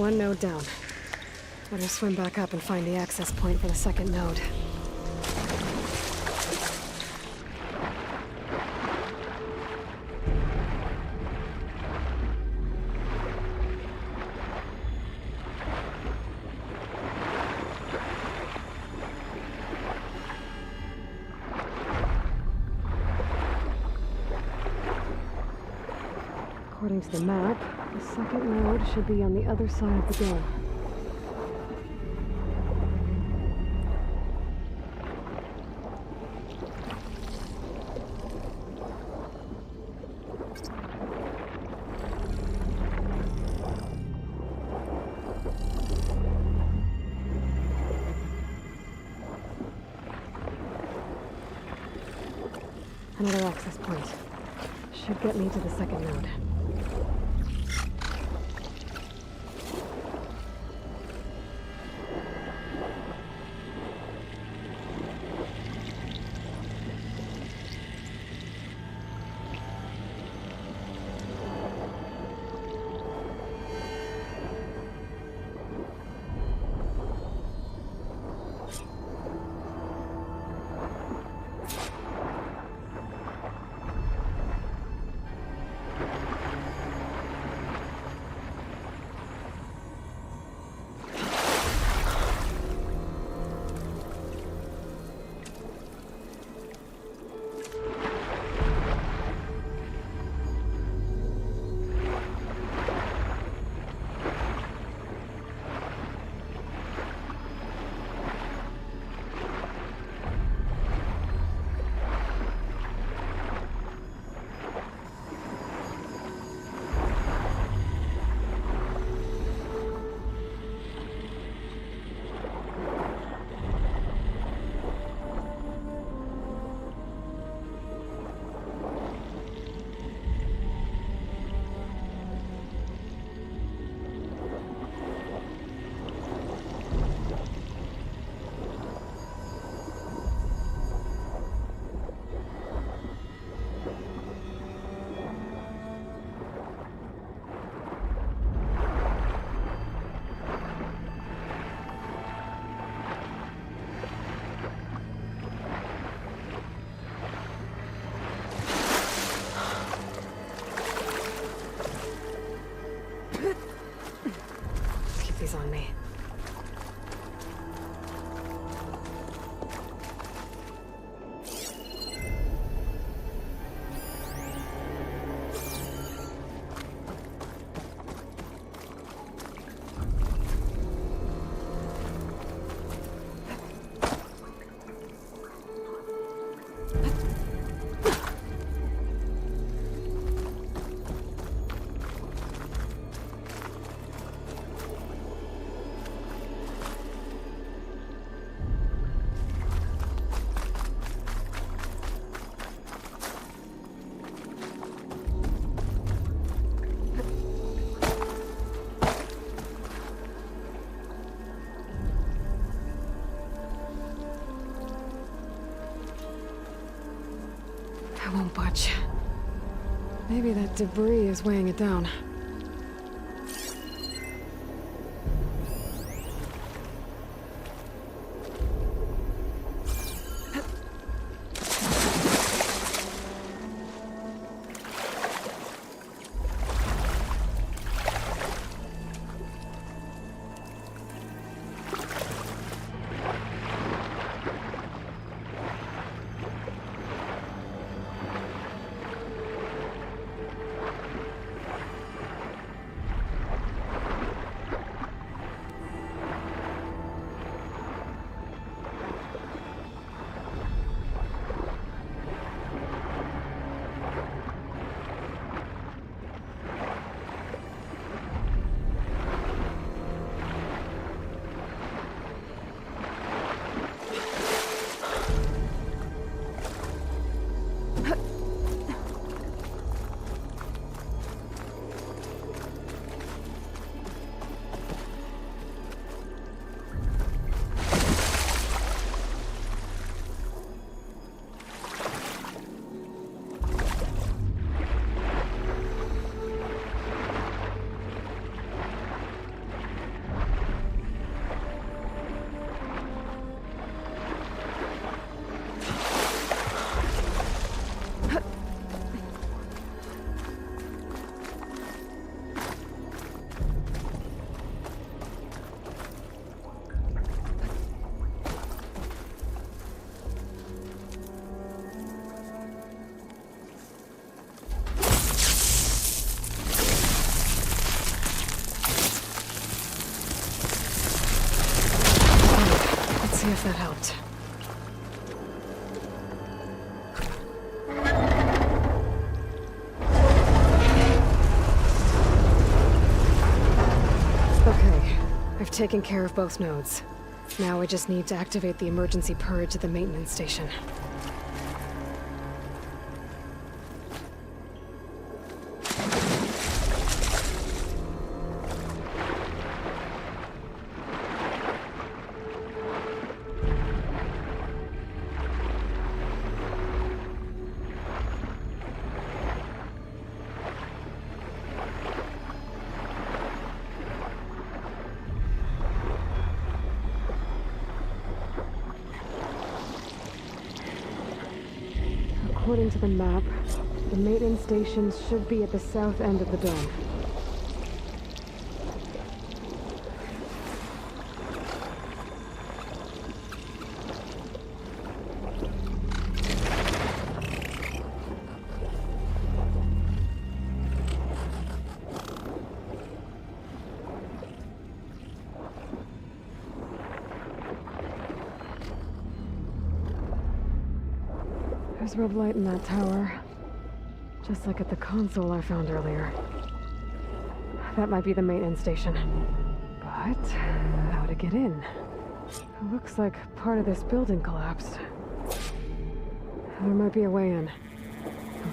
one node down. Better swim back up and find the access point for the second node. According to the map, the second node should be on the other side of the dome. Another access point. Should get me to the second node. On me. I won't budge. Maybe that debris is weighing it down. see if that helped. Okay, I've taken care of both nodes. Now I just need to activate the emergency purge at the maintenance station. According to the map, the maintenance station should be at the south end of the dome. There's red light in that tower. Just like at the console I found earlier. That might be the maintenance station. But how to get in? It looks like part of this building collapsed. There might be a way in.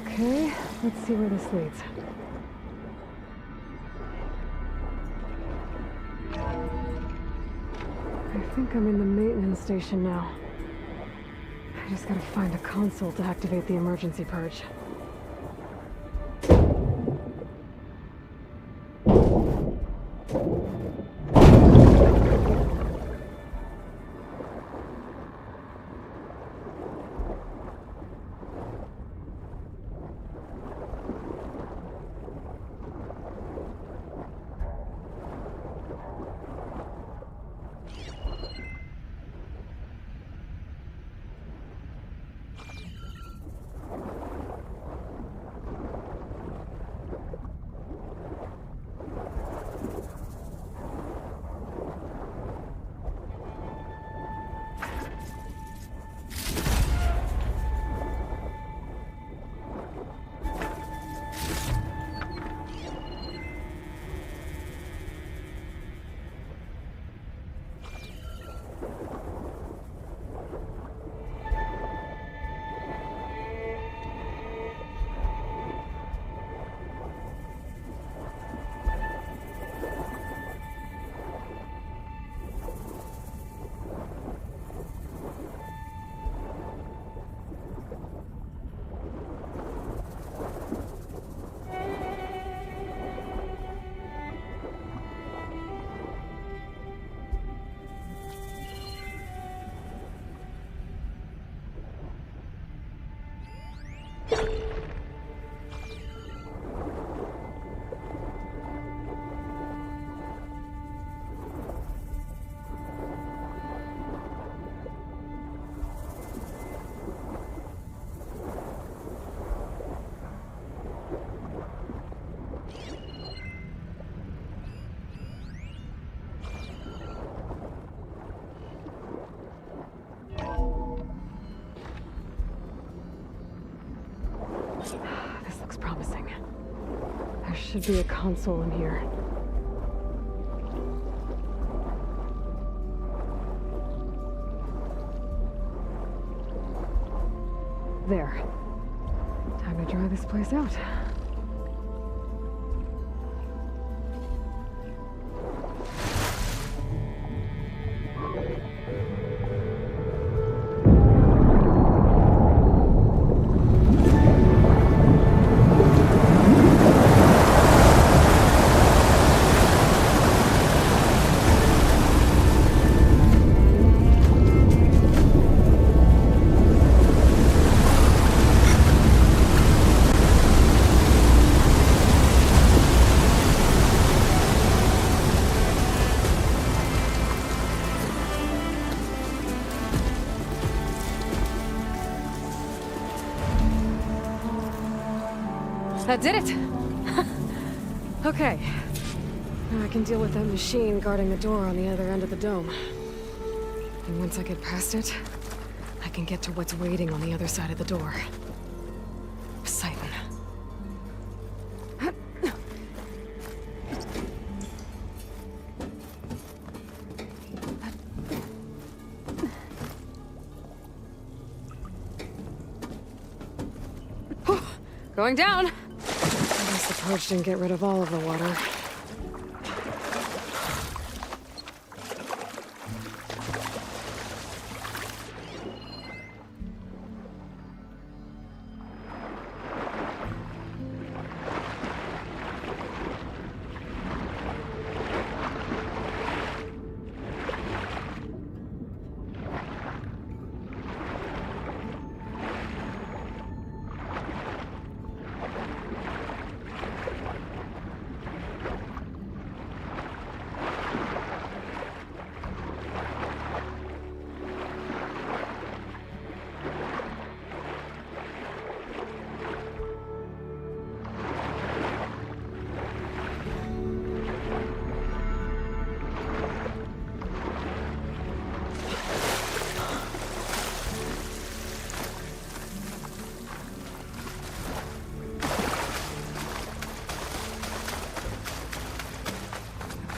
Okay, let's see where this leads. I think I'm in the maintenance station now. I just gotta find a console to activate the emergency purge. This looks promising. There should be a console in here. There. Time to dry this place out. That did it! Okay. Now I can deal with that machine guarding the door on the other end of the dome. And once I get past it, I can get to what's waiting on the other side of the door. Poseidon. Going down! I guess the purge didn't get rid of all of the water.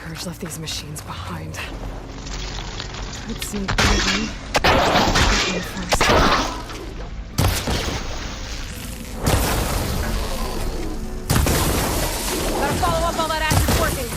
Purge left these machines behind. Let's see. First. Gotta follow up all that acid working.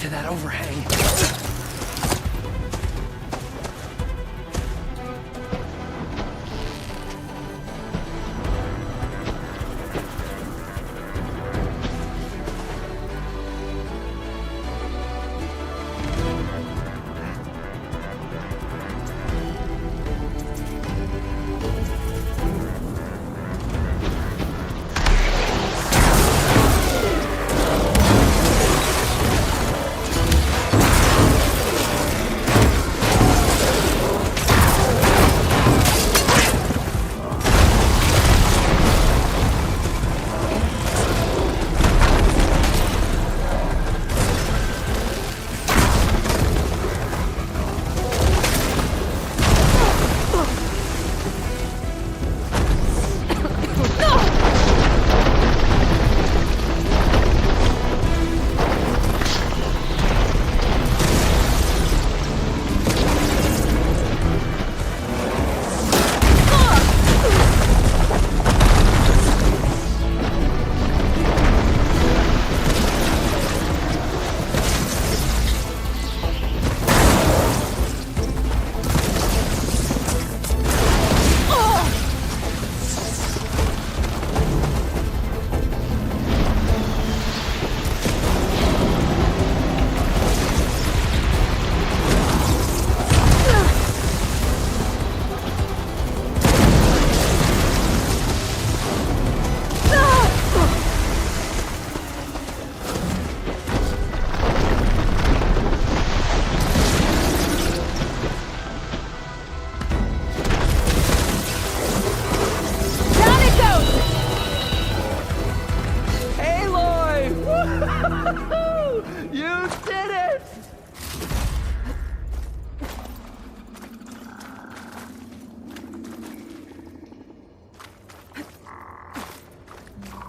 To that overhang.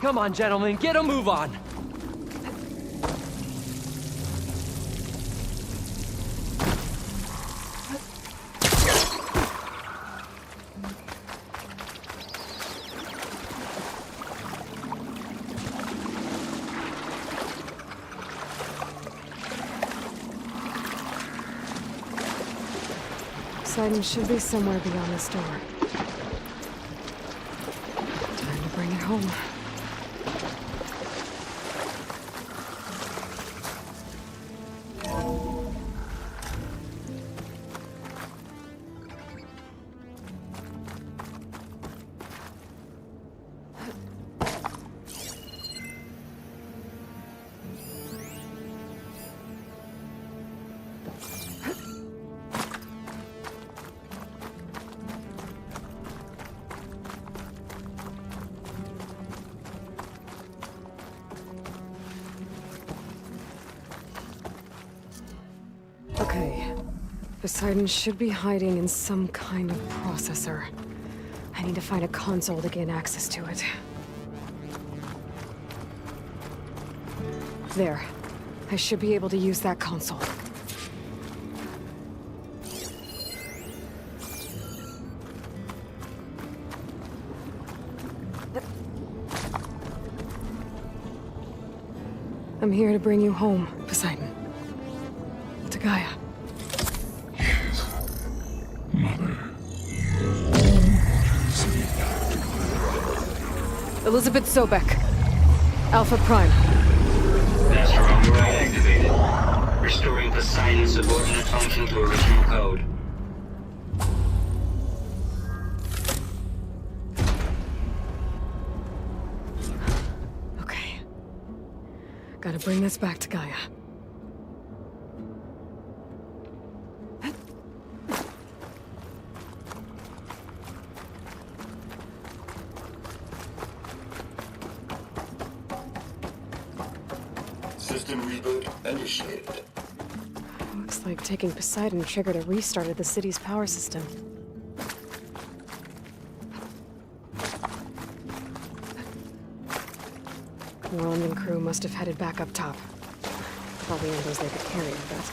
Come on, gentlemen, get a move on! Poseidon should be somewhere beyond this door. Time to bring it home. Okay. Poseidon should be hiding in some kind of processor. I need to find a console to gain access to it. There. I should be able to use that console. I'm here to bring you home, Poseidon. To Gaia. Mother. Elizabeth Sobek. Alpha Prime. Master override activated. Restoring Poseidon's subordinate function to original code. Okay. Gotta bring this back to Gaia. System reboot initiated. Looks like taking Poseidon triggered a restart of the city's power system. Roland and crew must have headed back up top. Probably in those they could carry, I bet.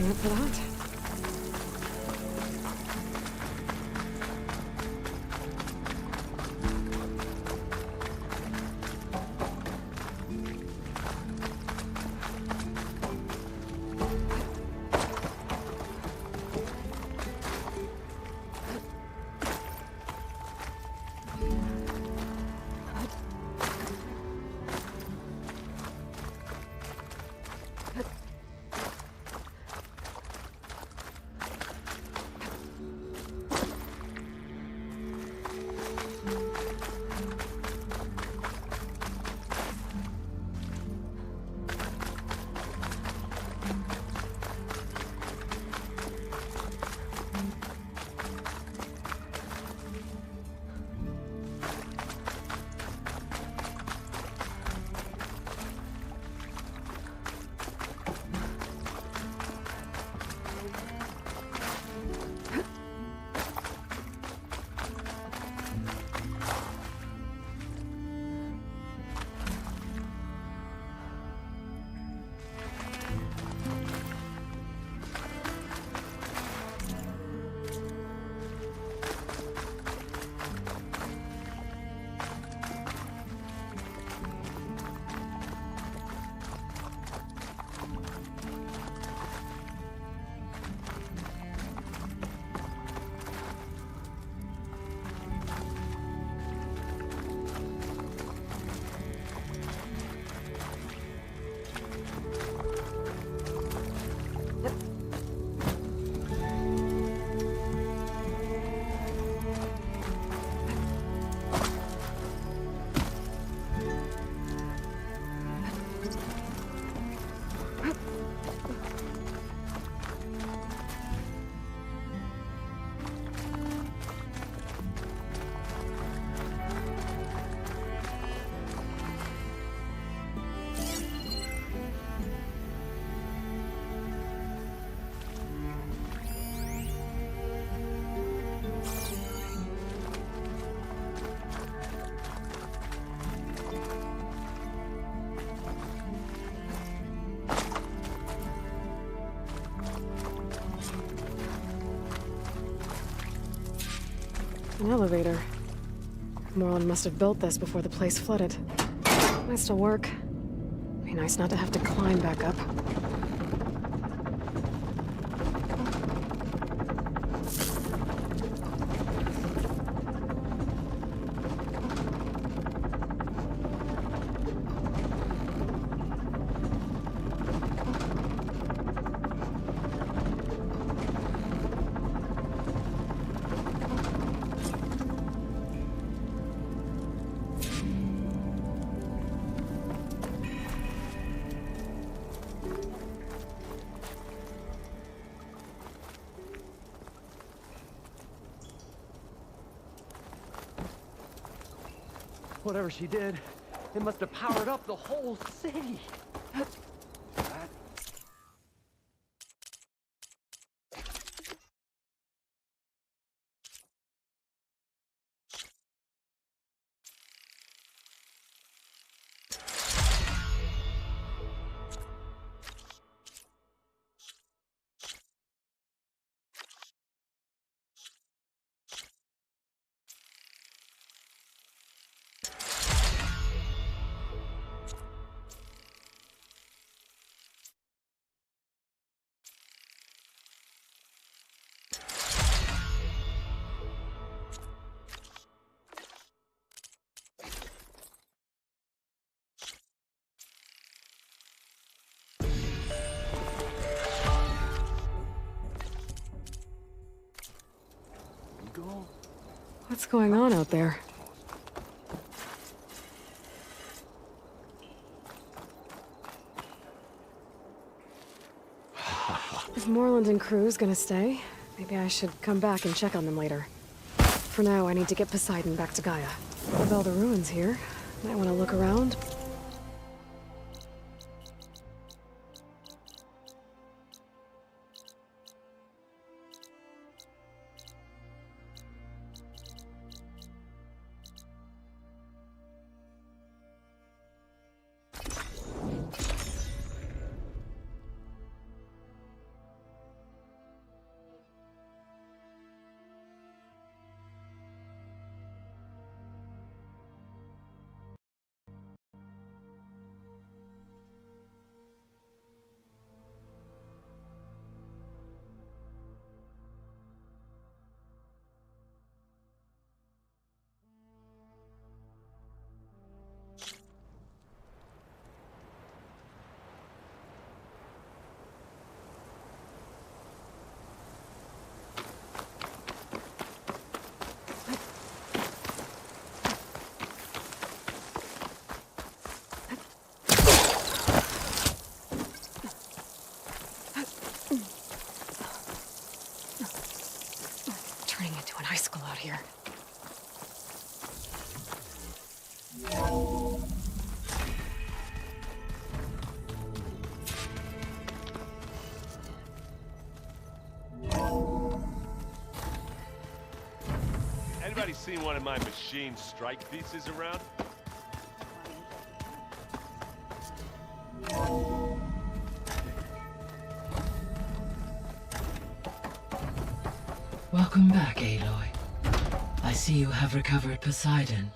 Looking up for that. An elevator. Moreland must have built this before the place flooded. Might still work. Be nice not to have to climb back up. Whatever she did, it must have powered up the whole city. What's going on out there? If Moreland and crew's gonna stay, maybe I should come back and check on them later. For now, I need to get Poseidon back to Gaia. With all the ruins here, might want to look around. Turning into an icicle out here. Anybody seen one of my machine strike pieces around? Welcome back, Aloy. I see you have recovered Poseidon.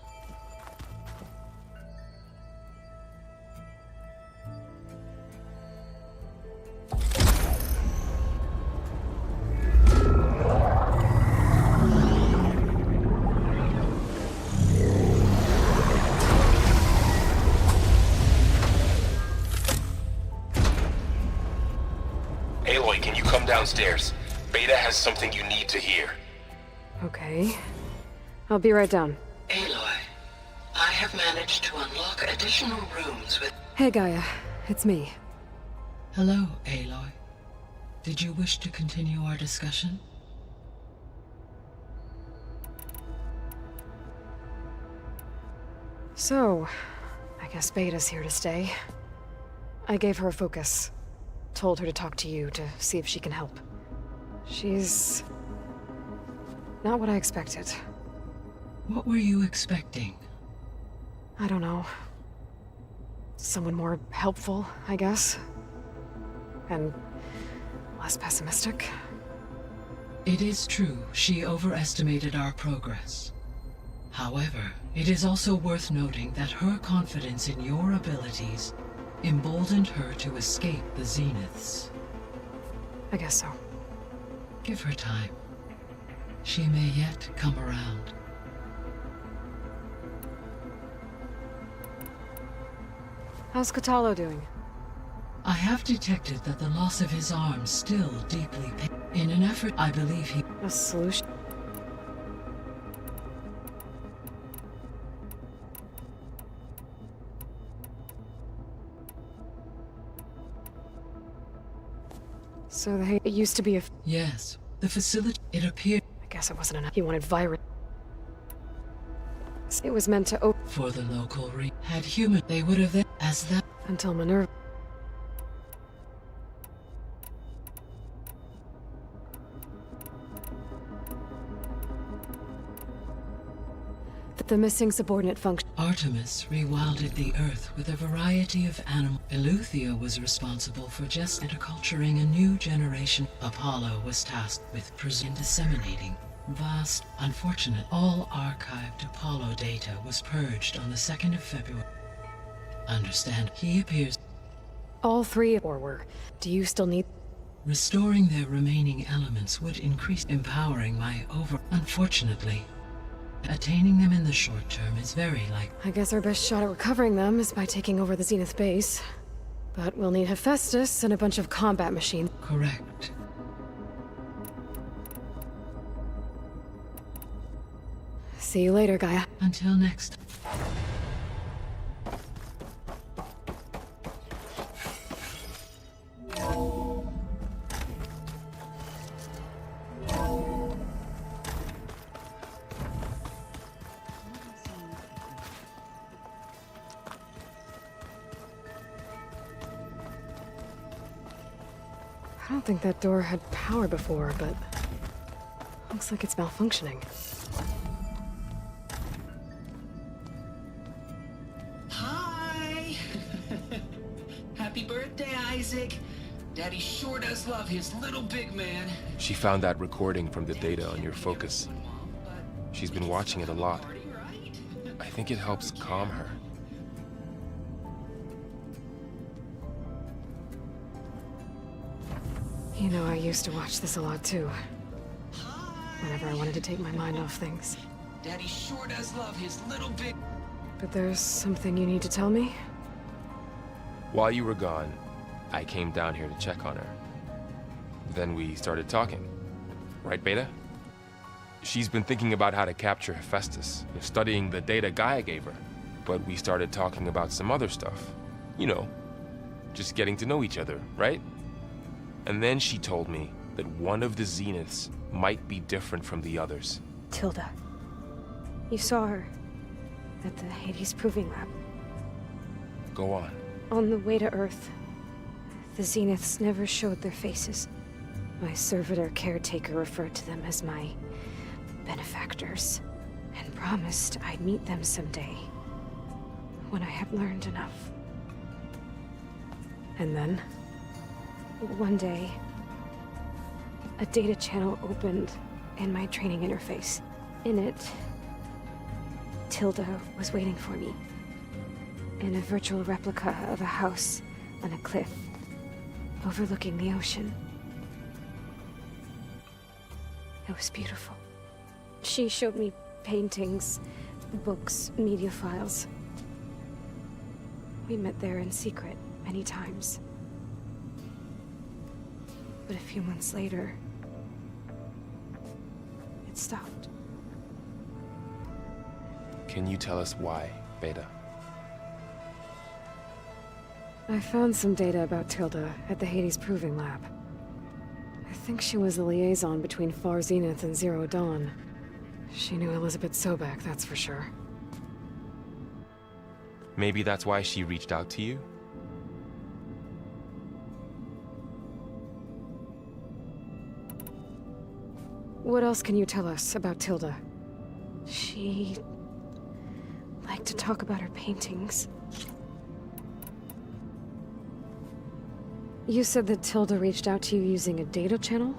Aloy, can you come downstairs? Beta has something you need to hear. Okay. I'll be right down. Aloy, I have managed to unlock additional rooms with... Hey, Gaia. It's me. Hello, Aloy. Did you wish to continue our discussion? So, I guess Beta's here to stay. I gave her a focus. Told her to talk to you to see if she can help. She's... not what I expected. What were you expecting? I don't know. Someone more helpful, I guess. And less pessimistic. It is true she overestimated our progress. However, it is also worth noting that her confidence in your abilities emboldened her to escape the Zeniths. I guess so. Give her time. She may yet come around. How's Catalo doing? I have detected that the loss of his arm still deeply pains. In an effort, I believe he... A solution? So it used to be a... Yes, the facility... It appeared... I guess it wasn't enough. He wanted virus. It was meant to open... For the local had human... They would have then... As that... Until Minerva... The missing subordinate function... Artemis rewilded the Earth with a variety of animals. Eleuthia was responsible for just interculturing a new generation. Apollo was tasked with disseminating vast, unfortunate, all archived Apollo data was purged on the 2nd of February. Understand, he appears... All three or were. Do you still need... Restoring their remaining elements would increase empowering my over... Unfortunately, attaining them in the short term is very likely. I guess our best shot at recovering them is by taking over the Zenith base. But we'll need Hephaestus and a bunch of combat machines. Correct. See you later, Gaia. Until next. I don't think that door had power before, but... Looks like it's malfunctioning. Hi! Happy birthday, Isaac! Daddy sure does love his little big man. She found that recording from the data on your focus. She's been watching it a lot. I think it helps calm her. You know, I used to watch this a lot too. Whenever I wanted to take my mind off things. Daddy sure does love his little big... But there's something you need to tell me? While you were gone, I came down here to check on her. Then we started talking. Right, Beta? She's been thinking about how to capture Hephaestus, studying the data Gaia gave her. But we started talking about some other stuff. You know, just getting to know each other, right? And then she told me that one of the Zeniths might be different from the others. Tilda. You saw her at the Hades Proving Lab. Go on. On the way to Earth, the Zeniths never showed their faces. My servitor caretaker referred to them as my benefactors, and promised I'd meet them someday, when I had learned enough. And then, one day, a data channel opened in my training interface. In it, Tilda was waiting for me. In a virtual replica of a house on a cliff, overlooking the ocean. It was beautiful. She showed me paintings, books, media files. We met there in secret many times. But a few months later, it stopped. Can you tell us why, Beta? I found some data about Tilda at the Hades Proving Lab. I think she was the liaison between Far Zenith and Zero Dawn. She knew Elizabeth Sobek, that's for sure. Maybe that's why she reached out to you? What else can you tell us about Tilda? She liked to talk about her paintings. You said that Tilda reached out to you using a data channel?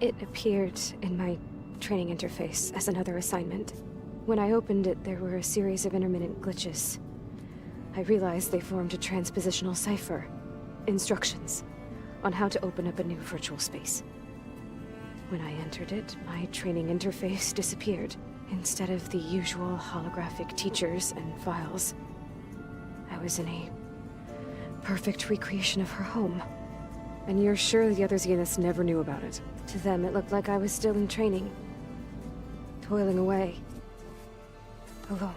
It appeared in my training interface as another assignment. When I opened it, there were a series of intermittent glitches. I realized they formed a transpositional cipher. Instructions on how to open up a new virtual space. When I entered it, my training interface disappeared. Instead of the usual holographic teachers and files, I was in a perfect recreation of her home. And you're sure the other Zeniths never knew about it? To them, it looked like I was still in training. Toiling away. Alone.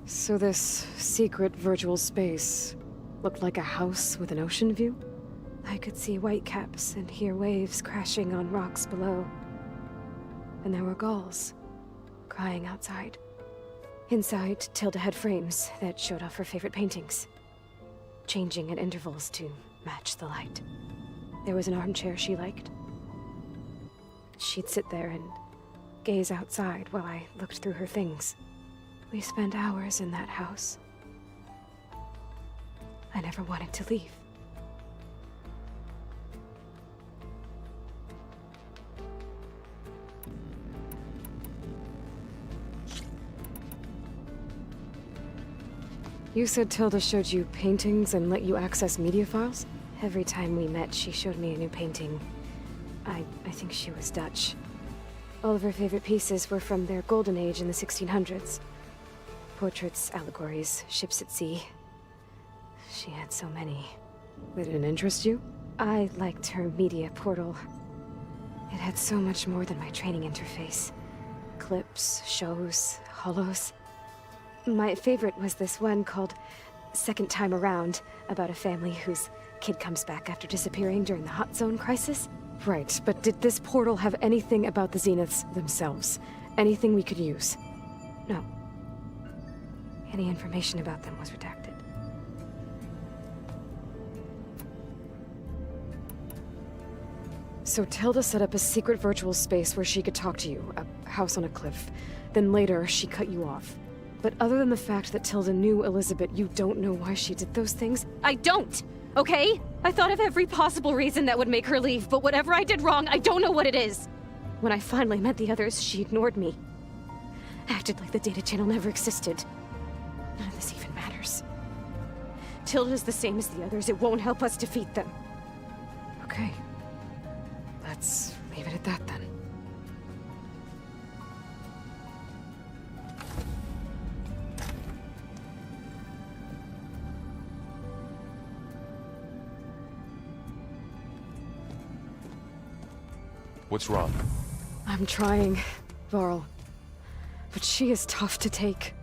So this secret virtual space looked like a house with an ocean view? I could see whitecaps and hear waves crashing on rocks below. And there were gulls crying outside. Inside, Tilda had frames that showed off her favorite paintings, changing at intervals to match the light. There was an armchair she liked. She'd sit there and gaze outside while I looked through her things. We spent hours in that house. I never wanted to leave. You said Tilda showed you paintings and let you access media files? Every time we met, she showed me a new painting. I think she was Dutch. All of her favorite pieces were from their golden age in the 1600s. Portraits, allegories, ships at sea. She had so many. They didn't interest you? I liked her media portal. It had so much more than my training interface. Clips, shows, holos. My favorite was this one called Second Time Around, about a family whose kid comes back after disappearing during the Hot Zone crisis. Right, but did this portal have anything about the Zeniths themselves? Anything we could use? No. Any information about them was redacted. So Tilda set up a secret virtual space where she could talk to you, a house on a cliff. Then later, she cut you off. But other than the fact that Tilda knew Elizabeth, you don't know why she did those things? I don't! Okay? I thought of every possible reason that would make her leave, but whatever I did wrong, I don't know what it is. When I finally met the others, she ignored me. Acted like the data channel never existed. None of this even matters. Tilda's the same as the others. It won't help us defeat them. Okay. Let's leave it at that then. What's wrong? I'm trying, Varl. But she is tough to take.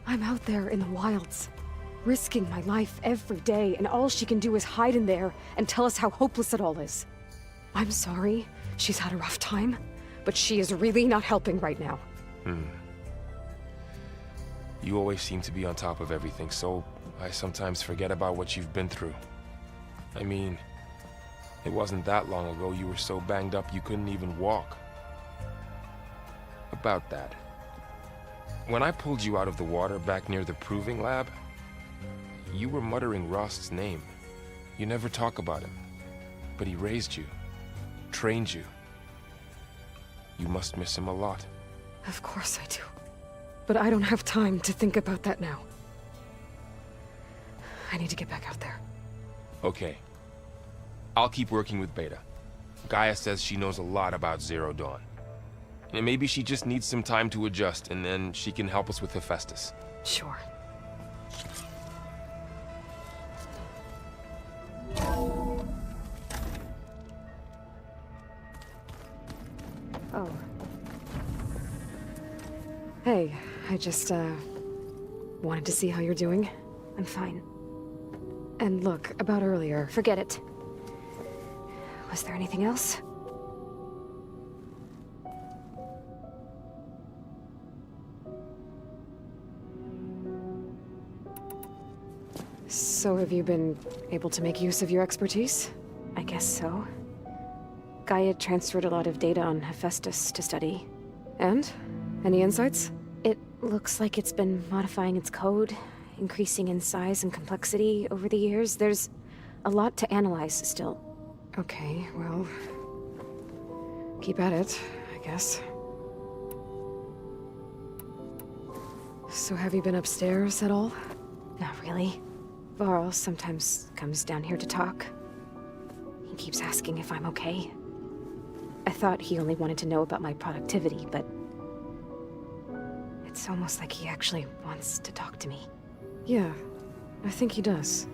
I'm out there in the wilds, risking my life every day, and all she can do is hide in there and tell us how hopeless it all is. I'm sorry, she's had a rough time, but she is really not helping right now. You always seem to be on top of everything, so I sometimes forget about what you've been through. I mean, it wasn't that long ago you were so banged up you couldn't even walk. About that. When I pulled you out of the water back near the proving lab, you were muttering Rost's name. You never talk about him. But he raised you, trained you. You must miss him a lot. Of course I do. But I don't have time to think about that now. I need to get back out there. Okay. I'll keep working with Beta. Gaia says she knows a lot about Zero Dawn. And maybe she just needs some time to adjust, and then she can help us with Hephaestus. Sure. Oh. Hey, I just, wanted to see how you're doing. I'm fine. And look, about earlier. Forget it. Was there anything else? So have you been able to make use of your expertise? I guess so. Gaia transferred a lot of data on Hephaestus to study. And? Any insights? It looks like it's been modifying its code, increasing in size and complexity over the years. There's a lot to analyze still. Okay, well... keep at it, I guess. So have you been upstairs at all? Not really. Varl sometimes comes down here to talk. He keeps asking if I'm okay. I thought he only wanted to know about my productivity, but... it's almost like he actually wants to talk to me. Yeah, I think he does.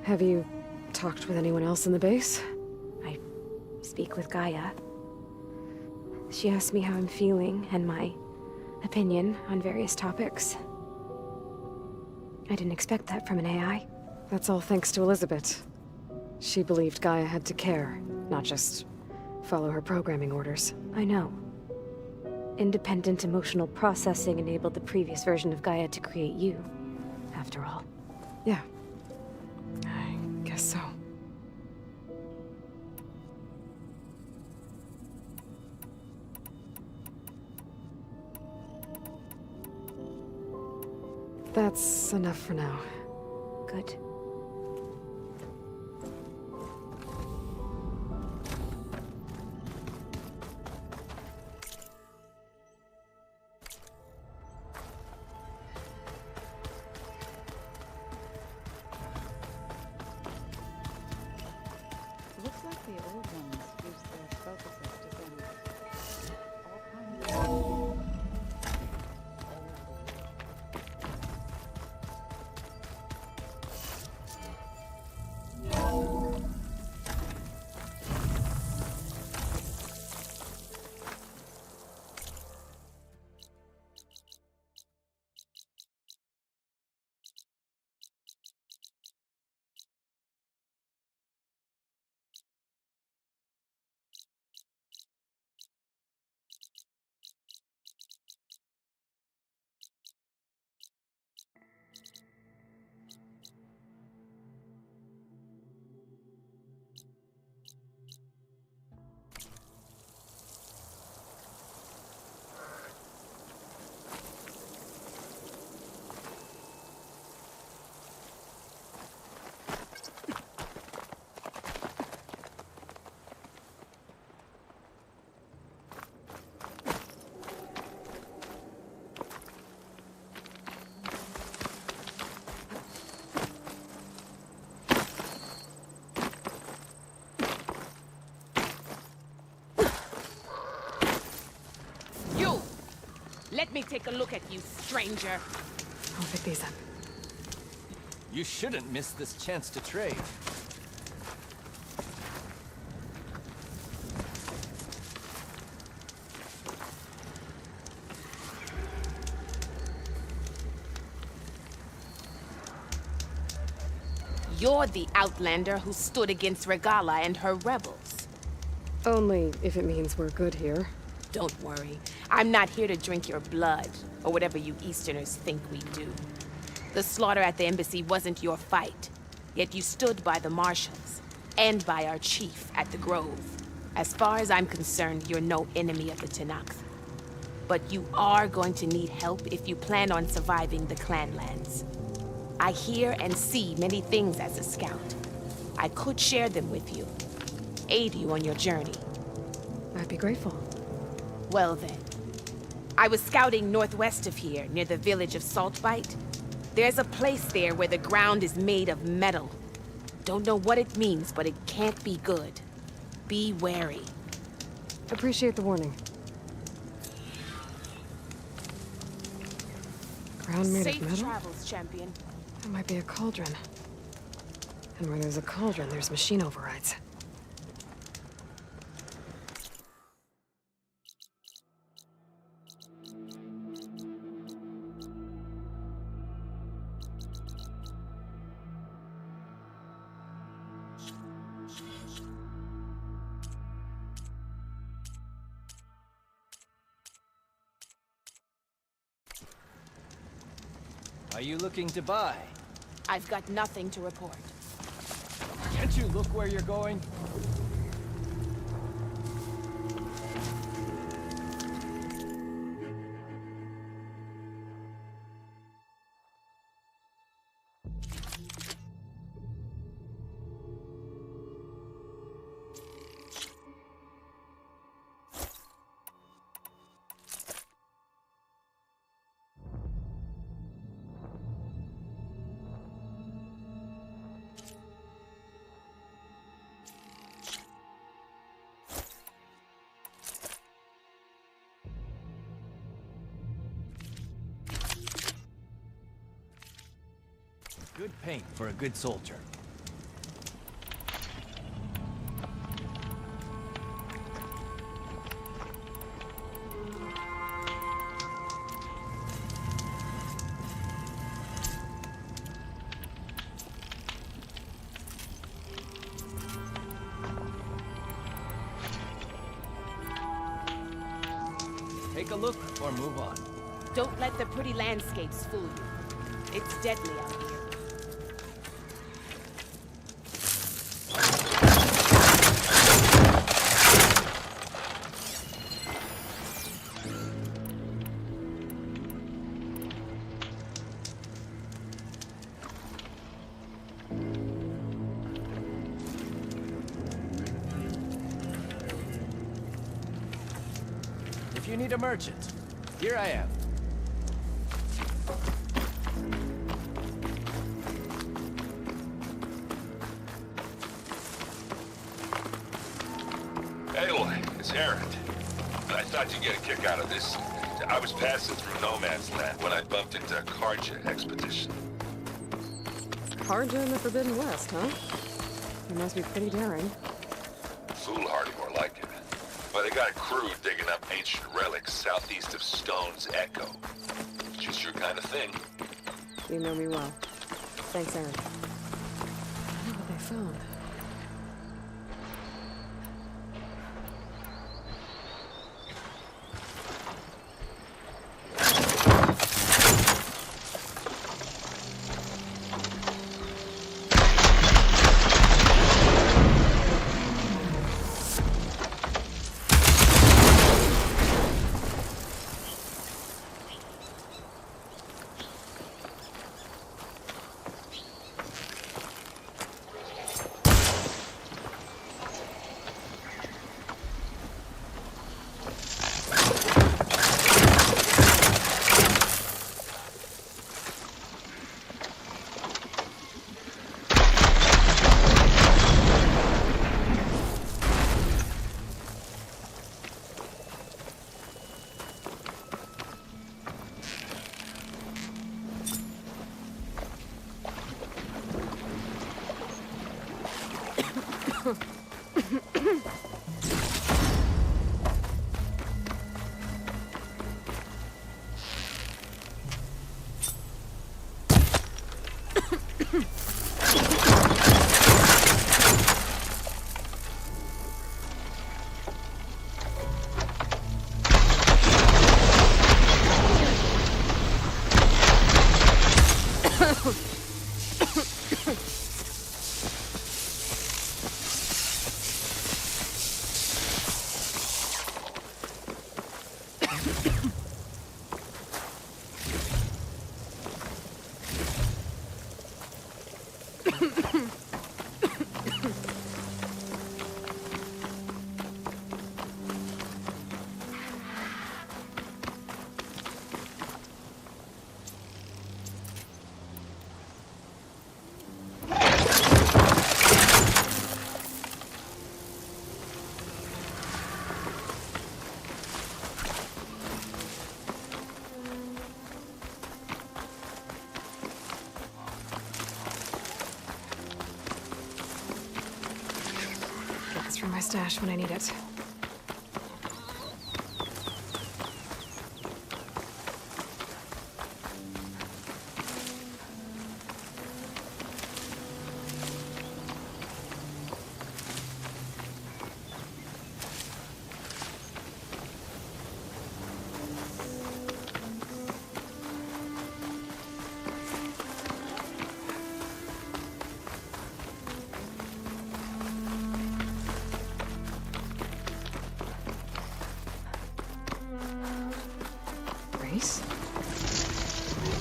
Have you talked with anyone else in the base? I speak with Gaia. She asked me how I'm feeling and my opinion on various topics. I didn't expect that from an AI. That's all thanks to Elizabeth. She believed Gaia had to care, not just follow her programming orders. I know. Independent emotional processing enabled the previous version of Gaia to create you, after all. Yeah. I guess so. That's enough for now. Good. Looks like the old ones use their focuses to send all kinds of... Let me take a look at you, stranger. I'll pick these up. You shouldn't miss this chance to trade. You're the outlander who stood against Regala and her rebels. Only if it means we're good here. Don't worry. I'm not here to drink your blood, or whatever you Easterners think we do. The slaughter at the embassy wasn't your fight, yet you stood by the marshals, and by our chief at the Grove. As far as I'm concerned, you're no enemy of the Tenakth. But you are going to need help if you plan on surviving the Clanlands. I hear and see many things as a scout. I could share them with you, aid you on your journey. I'd be grateful. Well then, I was scouting northwest of here, near the village of Saltbite. There's a place there where the ground is made of metal. Don't know what it means, but it can't be good. Be wary. Appreciate the warning. Ground made Safe of metal? travels, champion. That might be a cauldron. And where there's a cauldron, there's machine overrides. Are you looking to buy? I've got nothing to report. Can't you look where you're going? Good paint for a good soldier. Take a look or move on. Don't let the pretty landscapes fool you. It's deadly out here. If you need a merchant, here I am. Aloy, it's Aaron. I thought you'd get a kick out of this. I was passing through No Man's Land when I bumped into a Karja expedition. Karja in the Forbidden West, huh? You must be pretty daring. Foolhardy, more like it. But they got a crew digging up ancient relics southeast of Stone's Echo. Just your kind of thing. You know me well. Thanks, Aaron. I wonder what they found. stash when I need it.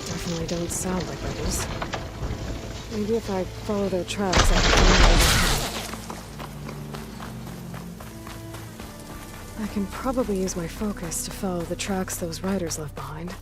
Definitely don't sound like rebels. Maybe if I follow their tracks, I can find them. I can probably use my focus to follow the tracks those riders left behind.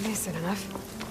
Decent enough.